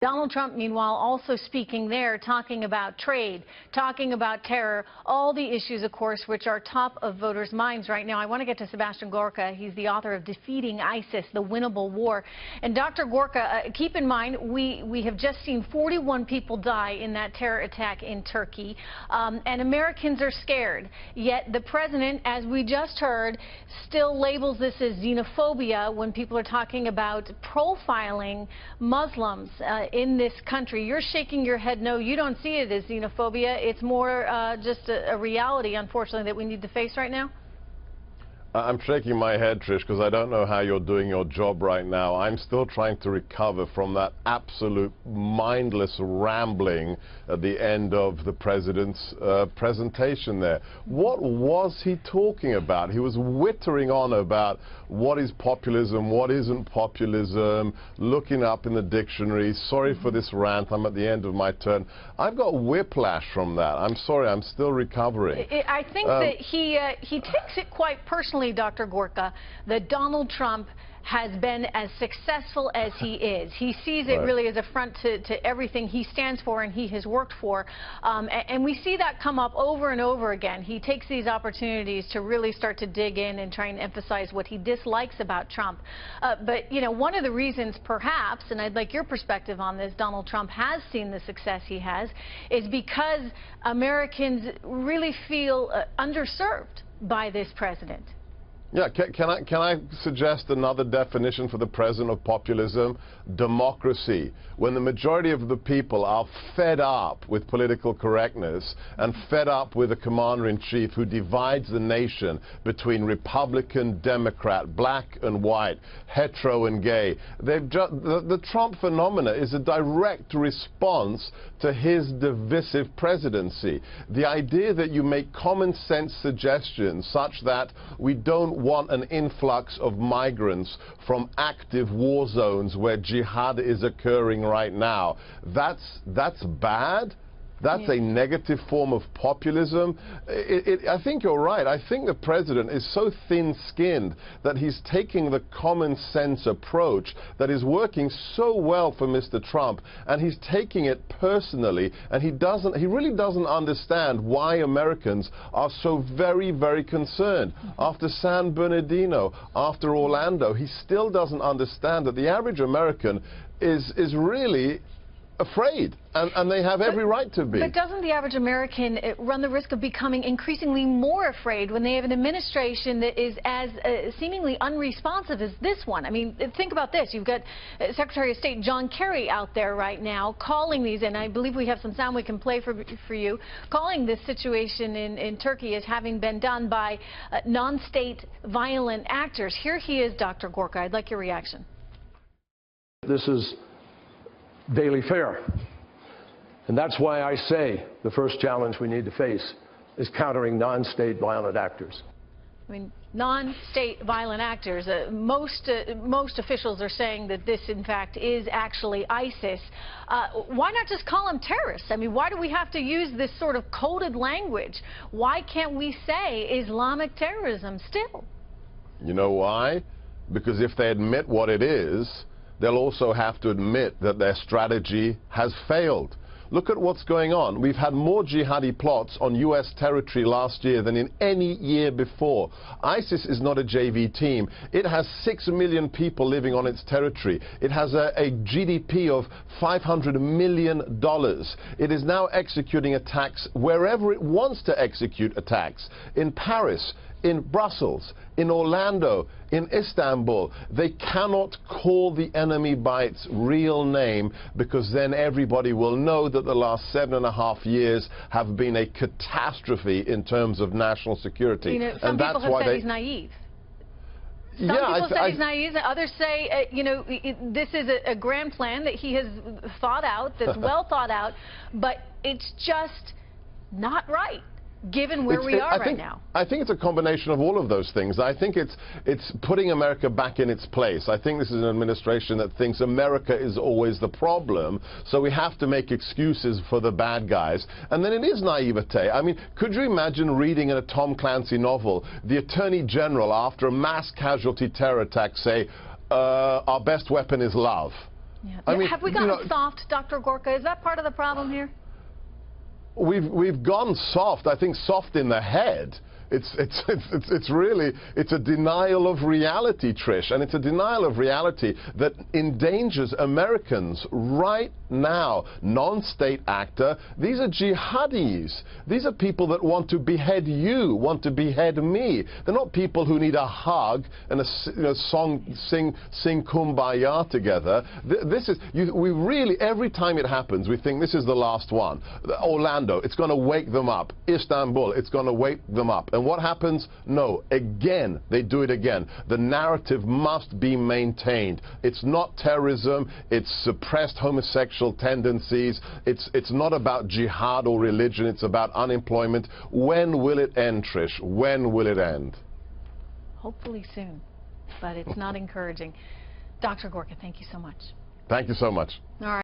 Donald Trump, meanwhile, also speaking there, talking about trade, talking about terror, all the issues, of course, which are top of voters' minds right now. I want to get to Sebastian Gorka. He's the author of Defeating ISIS, The Winnable War. And Dr. Gorka, keep in mind, we have just seen 41 people die in that terror attack in Turkey, and Americans are scared. Yet the president, as we just heard, still labels this as xenophobia when people are talking about profiling Muslims in this country. You're shaking your head no, you don't see it as xenophobia. It's more just a reality, unfortunately, that we need to face right now. I'm shaking my head, Trish, because I don't know how you're doing your job right now. I'm still trying to recover from that absolute mindless rambling at the end of the president's presentation there. What was he talking about? He was whittering on about what is populism, what isn't populism, looking up in the dictionary. Sorry for this rant. I'm at the end of my turn. I've got whiplash from that. I'm sorry. I'm still recovering. I think that he takes it quite personally, Dr. Gorka, that Donald Trump has been as successful as he is. He sees it really as a front to everything he stands for and he has worked for. And we see that come up over and over again. He takes these opportunities to really start to dig in and try and emphasize what he dislikes about Trump. But, you know, one of the reasons perhaps, and I'd like your perspective on this, Donald Trump has seen the success he has, is because Americans really feel underserved by this president. Yeah, can I suggest another definition for the president of populism? Democracy. When the majority of the people are fed up with political correctness and fed up with a commander-in-chief who divides the nation between Republican, Democrat, black and white, hetero and gay. The Trump phenomena is a direct response to his divisive presidency. The idea that you make common sense suggestions such that we don't want an influx of migrants from active war zones where jihad is occurring right now. That's bad. That's a negative form of populism. I think you're right. I think the president is so thin-skinned that he's taking the common sense approach that is working so well for Mr. Trump, and he's taking it personally, and he really doesn't understand why Americans are so very, very concerned. After San Bernardino, after Orlando, he still doesn't understand that the average American is really afraid, and they have every right to be. But doesn't the average American run the risk of becoming increasingly more afraid when they have an administration that is as seemingly unresponsive as this one? I mean, think about this. You've got Secretary of State John Kerry out there right now calling these, and I believe we have some sound we can play for you, calling this situation in Turkey as having been done by non-state violent actors. Here he is, Dr. Gorka. I'd like your reaction. This is daily fare. And that's why I say the first challenge we need to face is countering non-state violent actors. I mean, non-state violent actors, most officials are saying that this, in fact, is actually ISIS. Why not just call them terrorists? I mean, why do we have to use this sort of coded language? Why can't we say Islamic terrorism still? You know why? Because if they admit what it is, they'll also have to admit that their strategy has failed. Look at what's going on. We've had more jihadi plots on U.S. territory last year than in any year before. ISIS is not a JV team. It has 6 million people living on its territory. It has a GDP of $500 million. It is now executing attacks wherever it wants to execute attacks. In Paris, in Brussels, in Orlando, in Istanbul. They cannot call the enemy by its real name, because then everybody will know that the last 7.5 years have been a catastrophe in terms of national security. You know, some people have said he's naive. Some people say he's naive, and others say, you know, this is a grand plan that he has thought out, that's well thought out, but it's just not right, given where we are right now. I think it's a combination of all of those things. I think it's putting America back in its place. I think this is an administration that thinks America is always the problem, so we have to make excuses for the bad guys. And then it is naivete. I mean, could you imagine reading in a Tom Clancy novel the Attorney General, after a mass casualty terror attack, say, our best weapon is love? Yeah. I mean, have we gotten soft, Dr. Gorka? Is that part of the problem here? We've gone soft. I think soft in the head. It's really a denial of reality, Trish, and it's a denial of reality that endangers Americans right now. Non-state actor, these are jihadis. These are people that want to behead you, want to behead me. They're not people who need a hug and a sing kumbaya together. We really, every time it happens, we think this is the last one. Orlando, it's going to wake them up. Istanbul, it's going to wake them up. And what happens? No, again, they do it again. The narrative must be maintained. It's not terrorism, it's suppressed homosexual tendencies, it's not about jihad or religion, it's about unemployment. When will it end, Trish? When will it end? Hopefully soon, but it's not encouraging. Dr. Gorka, thank you so much. Thank you so much. All right.